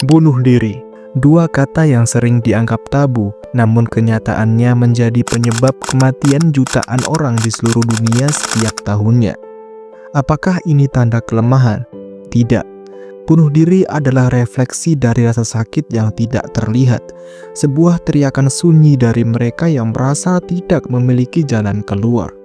Bunuh diri, dua kata yang sering dianggap tabu, namun kenyataannya menjadi penyebab kematian jutaan orang di seluruh dunia setiap tahunnya. Apakah ini tanda kelemahan? Tidak. Bunuh diri adalah refleksi dari rasa sakit yang tidak terlihat, sebuah teriakan sunyi dari mereka yang merasa tidak memiliki jalan keluar.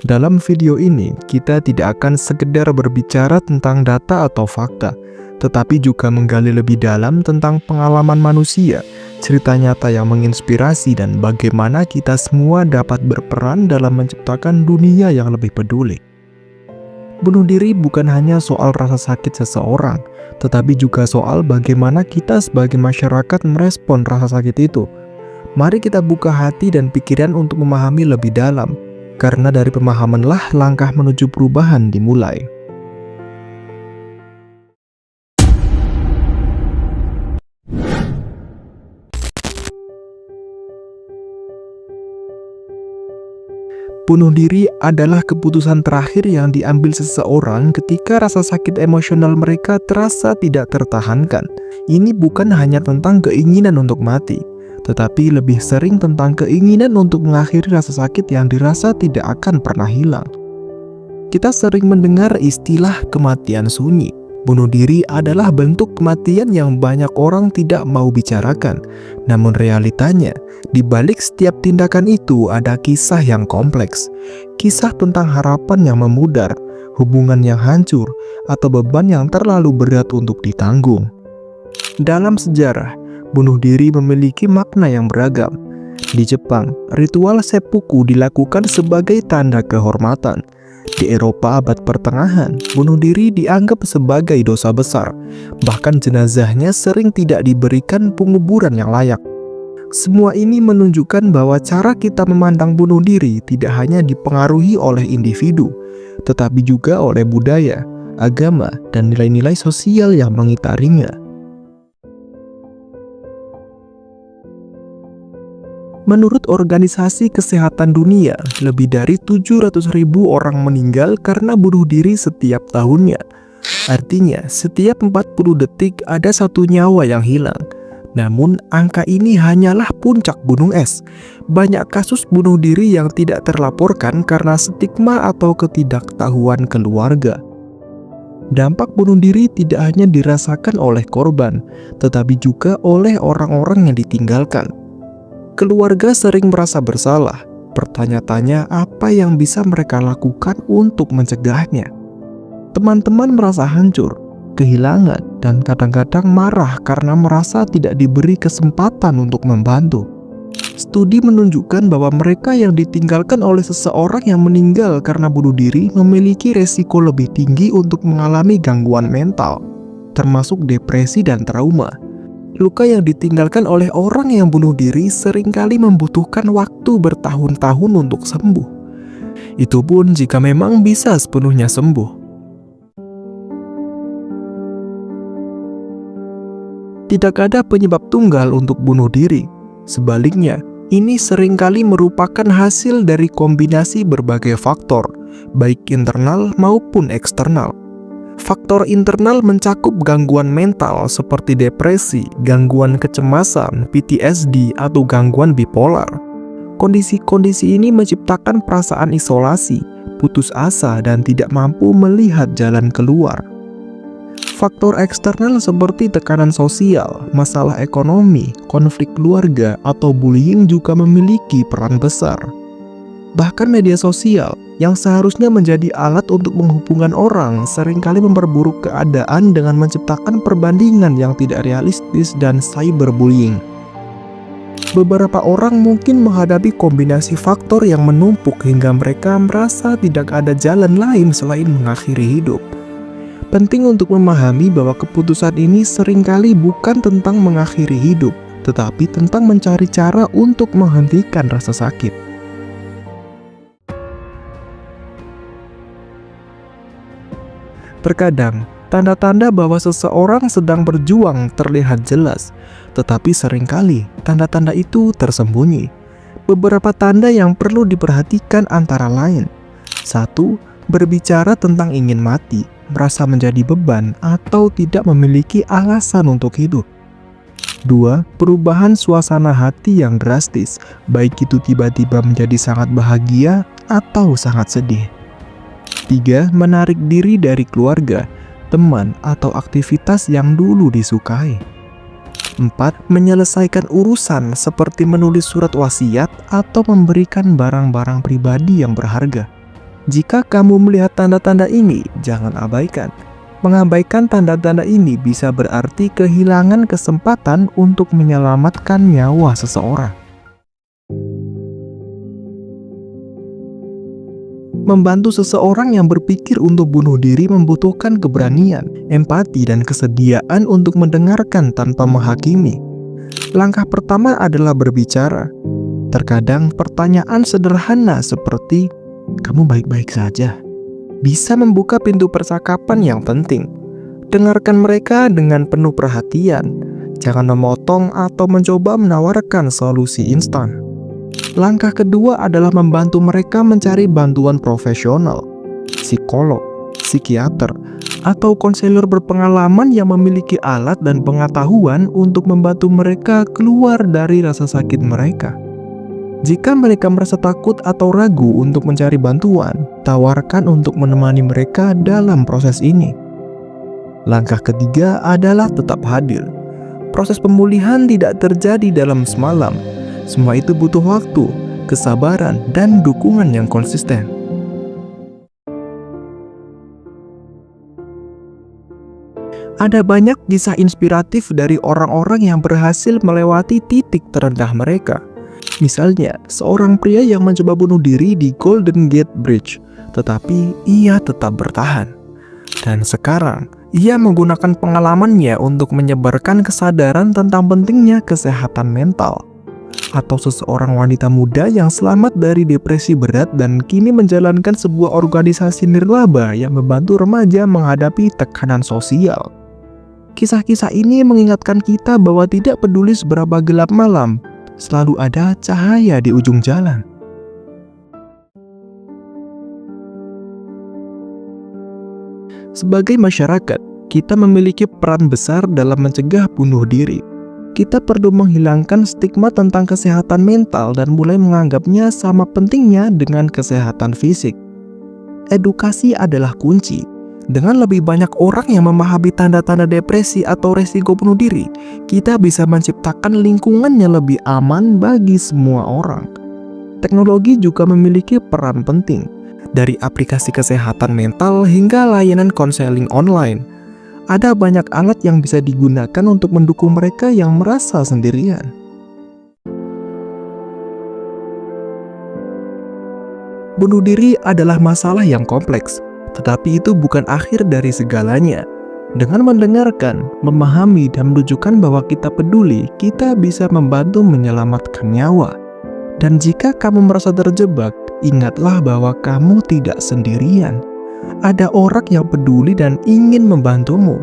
Dalam video ini, kita tidak akan sekedar berbicara tentang data atau fakta, tetapi juga menggali lebih dalam tentang pengalaman manusia, cerita nyata yang menginspirasi, dan bagaimana kita semua dapat berperan dalam menciptakan dunia yang lebih peduli. Bunuh diri bukan hanya soal rasa sakit seseorang, tetapi juga soal bagaimana kita sebagai masyarakat merespon rasa sakit itu. Mari kita buka hati dan pikiran untuk memahami lebih dalam, karena dari pemahamanlah langkah menuju perubahan dimulai. Bunuh diri adalah keputusan terakhir yang diambil seseorang ketika rasa sakit emosional mereka terasa tidak tertahankan. Ini bukan hanya tentang keinginan untuk mati, tetapi lebih sering tentang keinginan untuk mengakhiri rasa sakit yang dirasa tidak akan pernah hilang. Kita sering mendengar istilah kematian sunyi. Bunuh diri adalah bentuk kematian yang banyak orang tidak mau bicarakan. Namun realitanya, di balik setiap tindakan itu ada kisah yang kompleks. Kisah tentang harapan yang memudar, hubungan yang hancur, atau beban yang terlalu berat untuk ditanggung. Dalam sejarah, bunuh diri memiliki makna yang beragam. Di Jepang, ritual seppuku dilakukan sebagai tanda kehormatan. Di Eropa abad pertengahan, bunuh diri dianggap sebagai dosa besar. Bahkan jenazahnya sering tidak diberikan penguburan yang layak. Semua ini menunjukkan bahwa cara kita memandang bunuh diri tidak hanya dipengaruhi oleh individu, tetapi juga oleh budaya, agama, dan nilai-nilai sosial yang mengitarinya. Menurut Organisasi Kesehatan Dunia, lebih dari 700.000 orang meninggal karena bunuh diri setiap tahunnya. Artinya, setiap 40 detik ada satu nyawa yang hilang. Namun, angka ini hanyalah puncak gunung es. Banyak kasus bunuh diri yang tidak terlaporkan karena stigma atau ketidaktahuan keluarga. Dampak bunuh diri tidak hanya dirasakan oleh korban, tetapi juga oleh orang-orang yang ditinggalkan. Keluarga sering merasa bersalah, bertanya-tanya apa yang bisa mereka lakukan untuk mencegahnya. Teman-teman merasa hancur, kehilangan, dan kadang-kadang marah karena merasa tidak diberi kesempatan untuk membantu. Studi menunjukkan bahwa mereka yang ditinggalkan oleh seseorang yang meninggal karena bunuh diri memiliki resiko lebih tinggi untuk mengalami gangguan mental, termasuk depresi dan trauma. Luka yang ditinggalkan oleh orang yang bunuh diri seringkali membutuhkan waktu bertahun-tahun untuk sembuh. Itu pun jika memang bisa sepenuhnya sembuh. Tidak ada penyebab tunggal untuk bunuh diri. Sebaliknya, ini seringkali merupakan hasil dari kombinasi berbagai faktor, baik internal maupun eksternal. Faktor internal mencakup gangguan mental seperti depresi, gangguan kecemasan, PTSD, atau gangguan bipolar. Kondisi-kondisi ini menciptakan perasaan isolasi, putus asa, dan tidak mampu melihat jalan keluar. Faktor eksternal seperti tekanan sosial, masalah ekonomi, konflik keluarga, atau bullying juga memiliki peran besar. Bahkan media sosial, yang seharusnya menjadi alat untuk menghubungkan orang, seringkali memperburuk keadaan dengan menciptakan perbandingan yang tidak realistis dan cyberbullying. Beberapa orang mungkin menghadapi kombinasi faktor yang menumpuk hingga mereka merasa tidak ada jalan lain selain mengakhiri hidup. Penting untuk memahami bahwa keputusan ini seringkali bukan tentang mengakhiri hidup, tetapi tentang mencari cara untuk menghentikan rasa sakit. Terkadang, tanda-tanda bahwa seseorang sedang berjuang terlihat jelas, tetapi seringkali tanda-tanda itu tersembunyi. Beberapa tanda yang perlu diperhatikan antara lain: 1. Berbicara tentang ingin mati, merasa menjadi beban, atau tidak memiliki alasan untuk hidup. 2. Perubahan suasana hati yang drastis, baik itu tiba-tiba menjadi sangat bahagia atau sangat sedih. 3. Menarik diri dari keluarga, teman, atau aktivitas yang dulu disukai. 4. Menyelesaikan urusan seperti menulis surat wasiat atau memberikan barang-barang pribadi yang berharga. Jika kamu melihat tanda-tanda ini, jangan abaikan. Mengabaikan tanda-tanda ini bisa berarti kehilangan kesempatan untuk menyelamatkan nyawa seseorang. Membantu seseorang yang berpikir untuk bunuh diri membutuhkan keberanian, empati, dan kesediaan untuk mendengarkan tanpa menghakimi. Langkah pertama adalah berbicara. Terkadang pertanyaan sederhana seperti, "Kamu baik-baik saja?" bisa membuka pintu percakapan yang penting. Dengarkan mereka dengan penuh perhatian. Jangan memotong atau mencoba menawarkan solusi instan. Langkah kedua adalah membantu mereka mencari bantuan profesional, psikolog, psikiater, atau konselor berpengalaman yang memiliki alat dan pengetahuan untuk membantu mereka keluar dari rasa sakit mereka. Jika mereka merasa takut atau ragu untuk mencari bantuan, tawarkan untuk menemani mereka dalam proses ini. Langkah ketiga adalah tetap hadir. Proses pemulihan tidak terjadi dalam semalam. Semua itu butuh waktu, kesabaran, dan dukungan yang konsisten. Ada banyak kisah inspiratif dari orang-orang yang berhasil melewati titik terendah mereka. Misalnya, seorang pria yang mencoba bunuh diri di Golden Gate Bridge, tetapi ia tetap bertahan. Dan sekarang, ia menggunakan pengalamannya untuk menyebarkan kesadaran tentang pentingnya kesehatan mental. Atau seseorang wanita muda yang selamat dari depresi berat dan kini menjalankan sebuah organisasi nirlaba yang membantu remaja menghadapi tekanan sosial. Kisah-kisah ini mengingatkan kita bahwa tidak peduli seberapa gelap malam, selalu ada cahaya di ujung jalan. Sebagai masyarakat, kita memiliki peran besar dalam mencegah bunuh diri. Kita perlu menghilangkan stigma tentang kesehatan mental dan mulai menganggapnya sama pentingnya dengan kesehatan fisik. Edukasi adalah kunci. Dengan lebih banyak orang yang memahami tanda-tanda depresi atau resiko bunuh diri, kita bisa menciptakan lingkungan yang lebih aman bagi semua orang. Teknologi juga memiliki peran penting, dari aplikasi kesehatan mental hingga layanan konseling online. Ada banyak alat yang bisa digunakan untuk mendukung mereka yang merasa sendirian. Bunuh diri adalah masalah yang kompleks, tetapi itu bukan akhir dari segalanya. Dengan mendengarkan, memahami, dan menunjukkan bahwa kita peduli, kita bisa membantu menyelamatkan nyawa. Dan jika kamu merasa terjebak, ingatlah bahwa kamu tidak sendirian. Ada orang yang peduli dan ingin membantumu.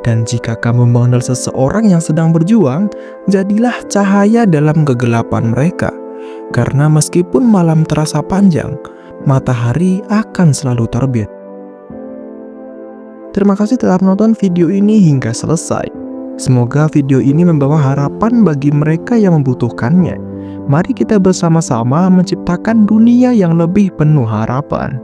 Dan jika kamu mengenal seseorang yang sedang berjuang, jadilah cahaya dalam kegelapan mereka. Karena meskipun malam terasa panjang, matahari akan selalu terbit. Terima kasih telah menonton video ini hingga selesai. Semoga video ini membawa harapan bagi mereka yang membutuhkannya. Mari kita bersama-sama menciptakan dunia yang lebih penuh harapan.